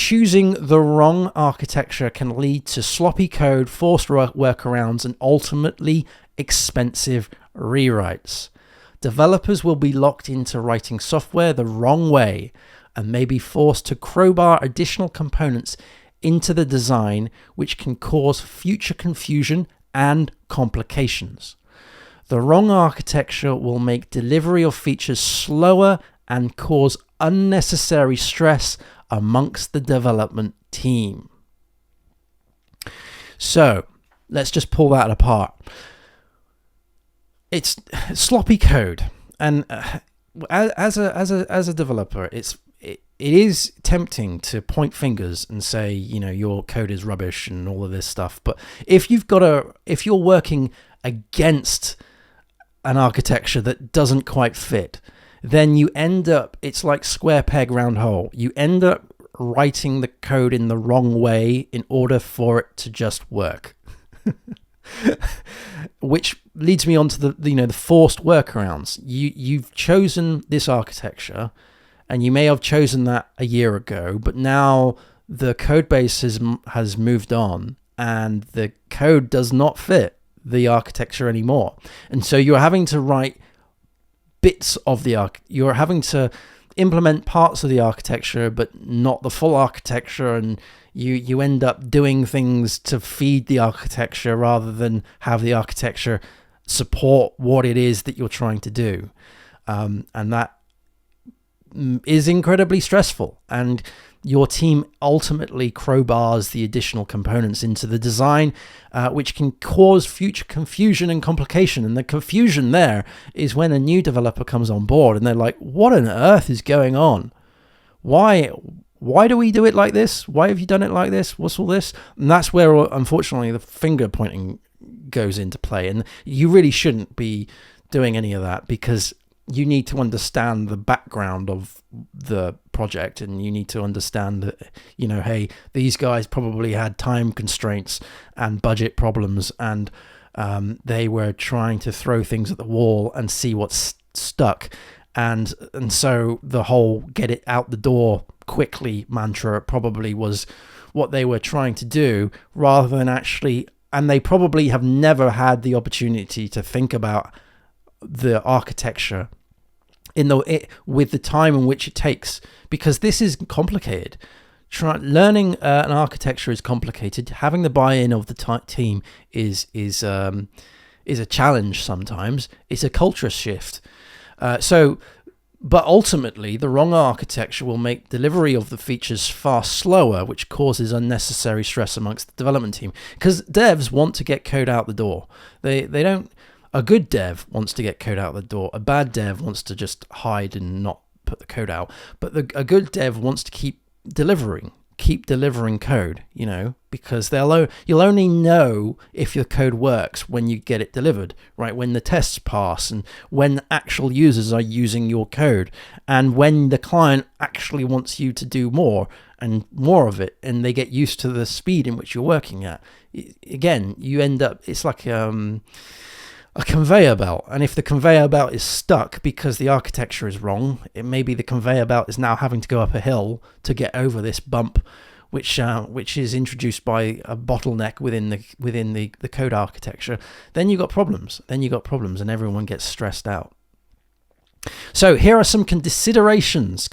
choosing the wrong architecture can lead to sloppy code, forced workarounds, and ultimately expensive rewrites. Developers will be locked into writing software the wrong way and may be forced to crowbar additional components into the design, which can cause future confusion and complications. The wrong architecture will make delivery of features slower and cause unnecessary stress amongst the development team. So let's just pull that apart. It's sloppy code, and as a developer, it is tempting to point fingers and say, your code is rubbish and all of this stuff. But if you're working against an architecture that doesn't quite fit, then you end up, it's like square peg round hole. You end up writing the code in the wrong way in order for it to just work. Which leads me on to the forced workarounds. You've chosen this architecture, and you may have chosen that a year ago, but now the code base has moved on, and the code does not fit the architecture anymore. And so you're having to write bits of you're having to implement parts of the architecture, but not the full architecture, and you end up doing things to feed the architecture rather than have the architecture support what it is that you're trying to do. And that is incredibly stressful, and your team ultimately crowbars the additional components into the design, which can cause future confusion and complication. And the confusion there is when a new developer comes on board and they're like, what on earth is going on? Why do we do it like this? Why have you done it like this? What's all this? And that's where, unfortunately, the finger pointing goes into play. And you really shouldn't be doing any of that, because you need to understand the background of the project, and you need to understand that, hey, these guys probably had time constraints and budget problems, and they were trying to throw things at the wall and see what's stuck. And so the whole get it out the door quickly mantra probably was what they were trying to do, rather than actually, and they probably have never had the opportunity to think about the architecture with the time in which it takes, because this is complicated. Learning an architecture is complicated. Having the buy-in of the team is a challenge sometimes. It's a culture shift. But ultimately, the wrong architecture will make delivery of the features far slower, which causes unnecessary stress amongst the development team. Because devs want to get code out the door. They don't. A good dev wants to get code out the door. A bad dev wants to just hide and not put the code out. But a good dev wants to keep delivering code, because you'll only know if your code works when you get it delivered, right? When the tests pass, and when actual users are using your code, and when the client actually wants you to do more and more of it, and they get used to the speed in which you're working at. Again, you end up, it's like a conveyor belt, and if the conveyor belt is stuck because the architecture is wrong, it may be the conveyor belt is now having to go up a hill to get over this bump, which is introduced by a bottleneck within the code architecture. Then you got problems, and everyone gets stressed out. So here are some considerations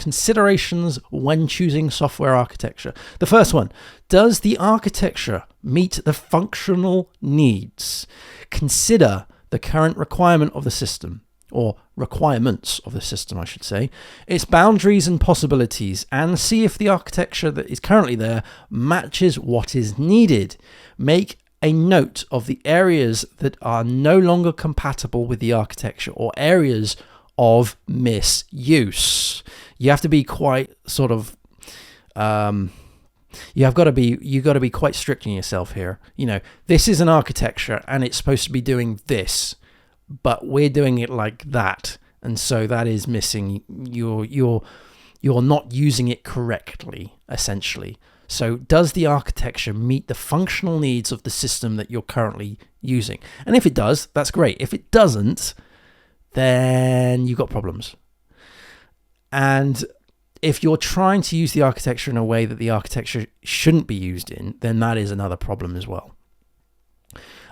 when choosing software architecture. The first one: does the architecture meet the functional needs? Consider the current requirement of the system, or requirements of the system, I should say, its boundaries and possibilities, and see if the architecture that is currently there matches what is needed. Make a note of the areas that are no longer compatible with the architecture, or areas of misuse. You have to be quite sort of you've got to be quite strict on yourself here. This is an architecture and it's supposed to be doing this, but we're doing it like that, and so that is missing. You're not using it correctly, essentially. So does the architecture meet the functional needs of the system that you're currently using? And if it does, that's great. If it doesn't, then you've got problems. And if you're trying to use the architecture in a way that the architecture shouldn't be used in, then that is another problem as well.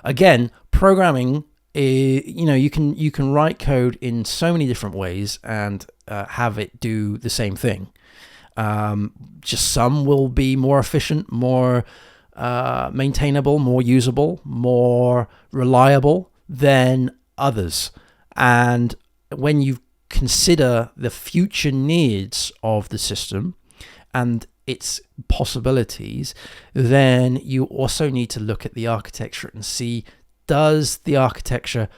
Again, programming, you can write code in so many different ways and have it do the same thing. Just some will be more efficient, more maintainable, more usable, more reliable than others. And when you consider the future needs of the system and its possibilities, then you also need to look at the architecture and see, does the architecture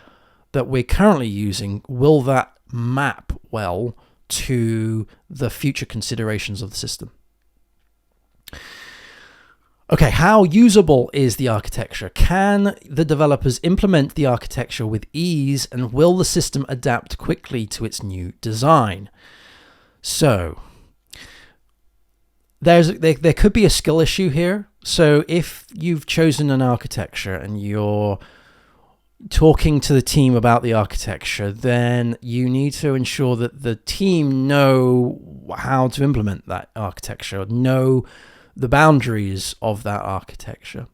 that we're currently using, will that map well to the future considerations of the system? Okay, how usable is the architecture? Can the developers implement the architecture with ease, and will the system adapt quickly to its new design? So, there could be a skill issue here. So if you've chosen an architecture and you're talking to the team about the architecture, then you need to ensure that the team know how to implement that architecture, know the boundaries of that architecture.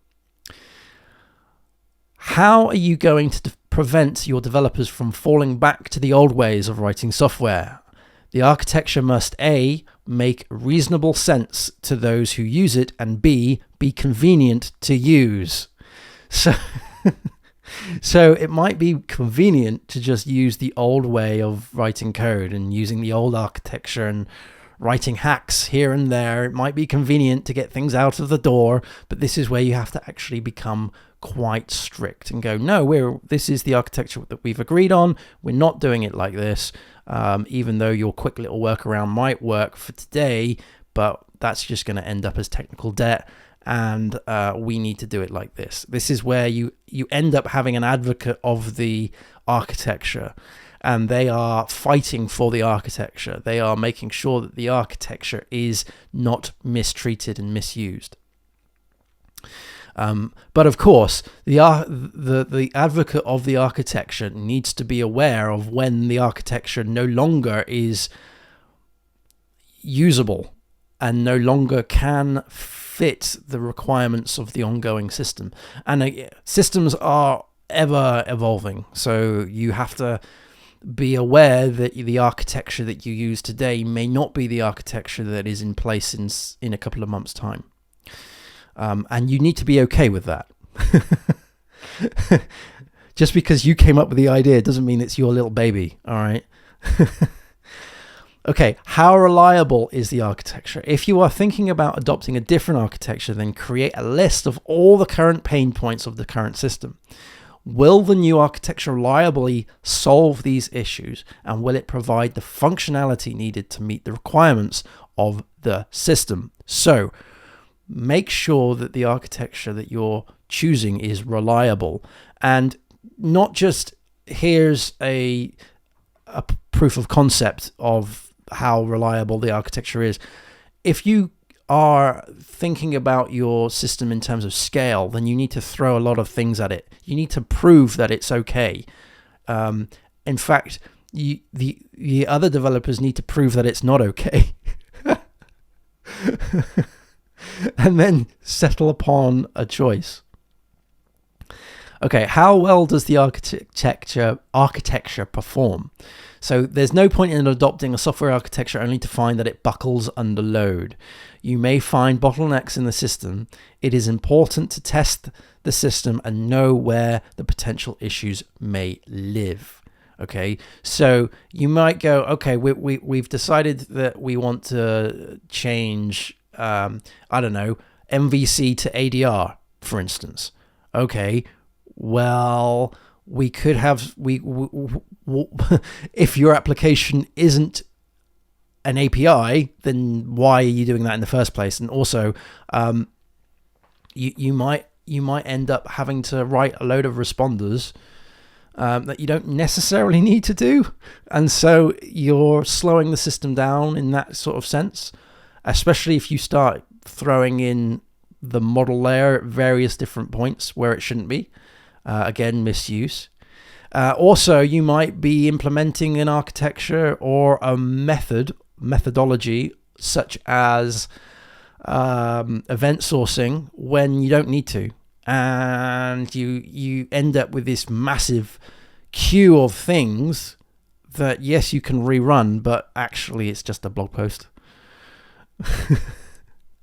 How are you going to prevent your developers from falling back to the old ways of writing software? The architecture must A, make reasonable sense to those who use it, and B, be convenient to use. So it might be convenient to just use the old way of writing code and using the old architecture and writing hacks here and there. It might be convenient to get things out of the door, but this is where you have to actually become quite strict and go, no, this is the architecture that we've agreed on. We're not doing it like this, even though your quick little workaround might work for today, but that's just going to end up as technical debt, and we need to do it like this. This is where you end up having an advocate of the architecture, and they are fighting for the architecture. They are making sure that the architecture is not mistreated and misused. But of course, the advocate of the architecture needs to be aware of when the architecture no longer is usable and no longer can fit the requirements of the ongoing system. And systems are ever evolving, so you have to be aware that the architecture that you use today may not be the architecture that is in place in a couple of months' time. And you need to be okay with that. Just because you came up with the idea doesn't mean it's your little baby, all right? Okay, how reliable is the architecture? If you are thinking about adopting a different architecture, then create a list of all the current pain points of the current system. Will the new architecture reliably solve these issues, and will it provide the functionality needed to meet the requirements of the system? So, make sure that the architecture that you're choosing is reliable, and not just here's a proof of concept of how reliable the architecture is. If you are thinking about your system in terms of scale, then you need to throw a lot of things at it. You need to prove that it's okay. In fact, the other developers need to prove that it's not okay. And then settle upon a choice. Okay, how well does the architecture perform? So there's no point in adopting a software architecture only to find that it buckles under load. You may find bottlenecks in the system. It is important to test the system and know where the potential issues may live. Okay, so you might go, okay, we've decided that we want to change, I don't know, MVC to ADR, for instance. Okay, well, we could have, if your application isn't an API, then why are you doing that in the first place? And also, you might end up having to write a load of responders that you don't necessarily need to do, and so you're slowing the system down in that sort of sense, especially if you start throwing in the model layer at various different points where it shouldn't be. Again, misuse. Also, you might be implementing an architecture or a methodology such as event sourcing when you don't need to, and you end up with this massive queue of things that, yes, you can rerun, but actually it's just a blog post.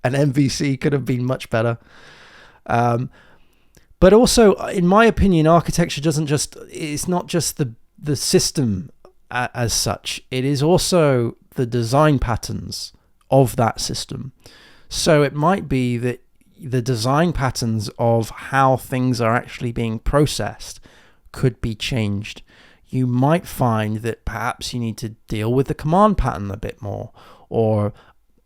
An MVC could have been much better. But also, in my opinion, architecture it's not just the system as such. It is also the design patterns of that system. So it might be that the design patterns of how things are actually being processed could be changed. You might find that perhaps you need to deal with the command pattern a bit more, or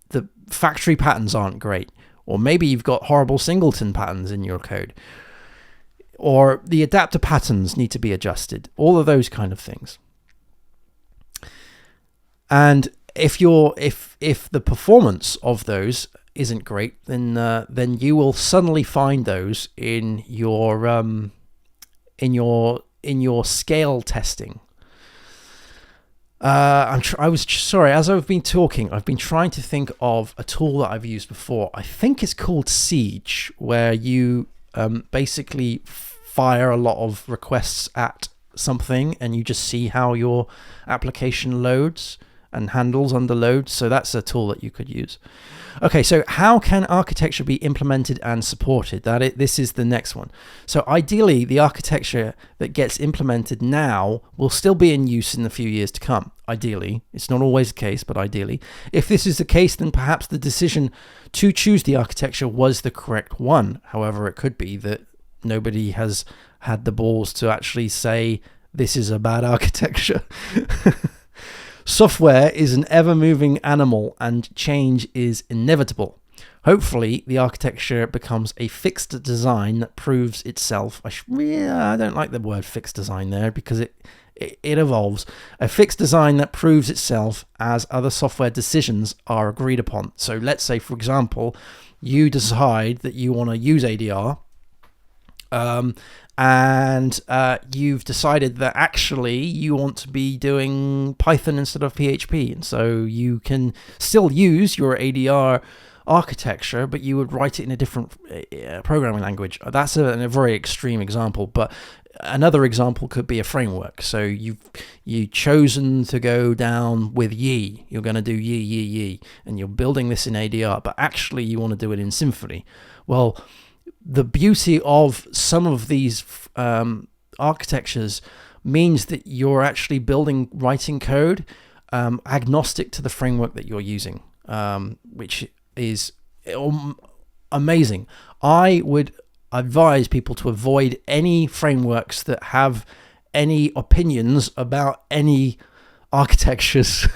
the factory patterns aren't great, or maybe you've got horrible singleton patterns in your code, or the adapter patterns need to be adjusted, all of those kind of things. And if the performance of those isn't great, then you will suddenly find those in your scale testing. As I've been talking, I've been trying to think of a tool that I've used before. I think it's called Siege, where you basically fire a lot of requests at something and you just see how your application loads and handles under load. So that's a tool that you could use. Okay, so how can architecture be implemented and supported? This is the next one. So ideally, the architecture that gets implemented now will still be in use in the few years to come. Ideally, it's not always the case, but ideally. If this is the case, then perhaps the decision to choose the architecture was the correct one. However, it could be that nobody has had the balls to actually say this is a bad architecture. Software is an ever-moving animal and change is inevitable. Hopefully, the architecture becomes a fixed design that proves itself. I don't like the word fixed design there because it evolves. A fixed design that proves itself as other software decisions are agreed upon. So let's say, for example, you decide that you want to use ADR, and you've decided that actually you want to be doing Python instead of PHP. And so you can still use your ADR architecture, but you would write it in a different programming language. That's a very extreme example, but another example could be a framework. So you've chosen to go down with Yi. You're going to do Yi, and you're building this in ADR, but actually you want to do it in Symfony. Well, the beauty of some of these architectures means that you're actually writing code agnostic to the framework that you're using, which is amazing. I would advise people to avoid any frameworks that have any opinions about any architectures.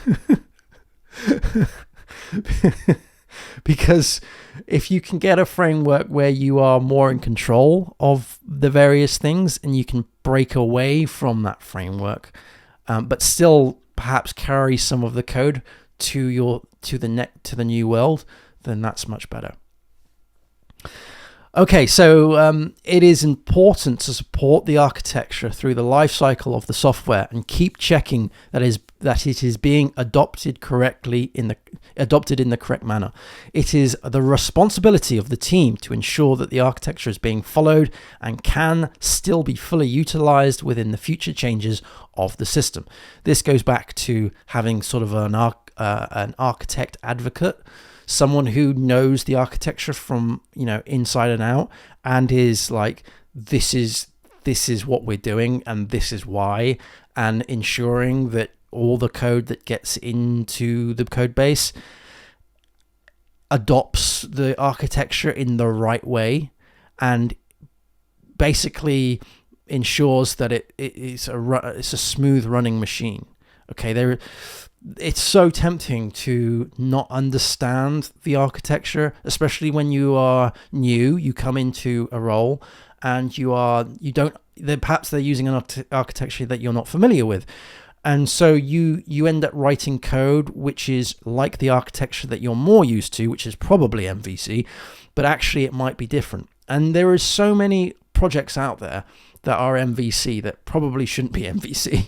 Because if you can get a framework where you are more in control of the various things and you can break away from that framework, but still perhaps carry some of the code to the new world, then that's much better. Okay, so it is important to support the architecture through the life cycle of the software and keep checking that it is being adopted in the correct manner. It is the responsibility of the team to ensure that the architecture is being followed and can still be fully utilized within the future changes of the system. This goes back to having sort of an architect advocate, someone who knows the architecture from inside and out, and is like, this is what we're doing and this is why, and ensuring that all the code that gets into the code base adopts the architecture in the right way and basically ensures that it's a smooth running machine. Okay, it's so tempting to not understand the architecture, especially when you are new. You come into a role and perhaps they're using an architecture that you're not familiar with. And so you end up writing code which is like the architecture that you're more used to, which is probably MVC, but actually it might be different. And there is so many projects out there that are MVC that probably shouldn't be MVC.